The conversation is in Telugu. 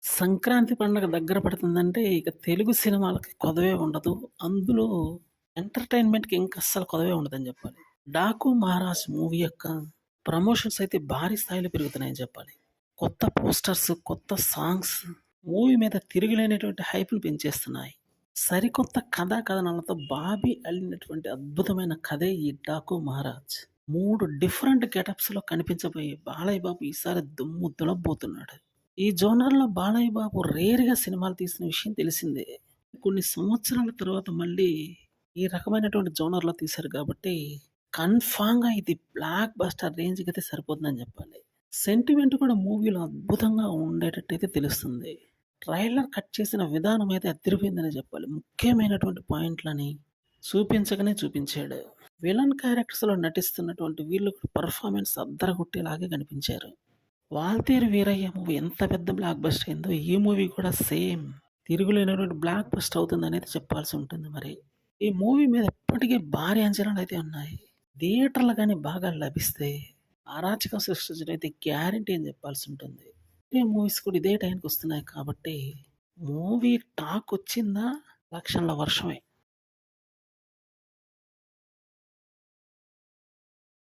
సంక్రాంతి పండుగ దగ్గర పడుతుందంటే ఇక తెలుగు సినిమాలకి కొదవే ఉండదు. అందులో ఎంటర్‌టైన్‌మెంట్‌కి ఇంక అస్సలు కొదవే ఉండదని జెప్పాలి. 'డాకు మహారాజ్' మూవీ యొక్క ప్రమోషన్స్ అయితే భారీ స్థాయిలో పెరుగుతున్నాయని చెప్పాలి. కొత్త పోస్టర్స్, కొత్త సాంగ్స్ మూవీ మీద తిరుగులేనటువంటి హైప్‌ని పెంచేస్తున్నాయి. సరికొత్త కథా కథనాలతో బాబీ అల్లినటువంటి అద్భుతమైన కథే ఈ 'డాకు మహారాజ్'. 3 డిఫరెంట్ గెటప్స్‌లో కనిపించబోయే బాలయ్య బాబు ఈసారి దుమ్ము దులపబోతున్నాడు. ఈ జోనర్‌లో బాలయ్య బాబు రేర్‌గా సినిమాలు తీసిన విషయం తెలిసిందే. కొన్ని సంవత్సరాల తర్వాత మళ్ళీ ఈ రకమైనటువంటి జోనర్‌లో తీశారు కాబట్టి, కన్ఫామ్‌గా ఇది బ్లాక్ బస్టర్ రేంజ్‌కైతే సరిపోతుందని జెప్పాలి. సెంటిమెంట్ కూడా మూవీలో అద్భుతంగా ఉండేటట్టయితే తెలుస్తుంది. ట్రైలర్ కట్ చేసిన విధానం అయితే అదిరిపోయిందనే జెప్పాలి. ముఖ్యమైనటువంటి పాయింట్లని చూపించకనే చూపించాడు. విలన్ క్యారెక్టర్స్‌లో నటిస్తున్నటువంటి వీళ్ళు పెర్ఫార్మన్స్ అద్దరగొట్టేలాగే కనిపించారు. 'వాల్తేరు వీరయ్య' మూవీ ఎంత పెద్ద బ్లాక్ బస్టర్ అయిందో, ఈ మూవీ కూడా సేమ్ తిరుగులేనటువంటి బ్లాక్ బస్టర్ అవుతుందనేది చెప్పాల్సి ఉంటుంది మరి. ఈ మూవీ మీద ఇప్పటికే భారీ అంచనాలైతే ఉన్నాయి. థియేటర్‌లు గాని బాగా లభిస్తే అరాచకం సృష్టించడం అయితే గ్యారంటీ అని చెప్పాల్సి ఉంటుంది. ఈ మూవీస్ కూడా ఇదే టైంకి వస్తున్నాయి కాబట్టి మూవీ టాక్ వచ్చిందా లక్షల వర్షమే.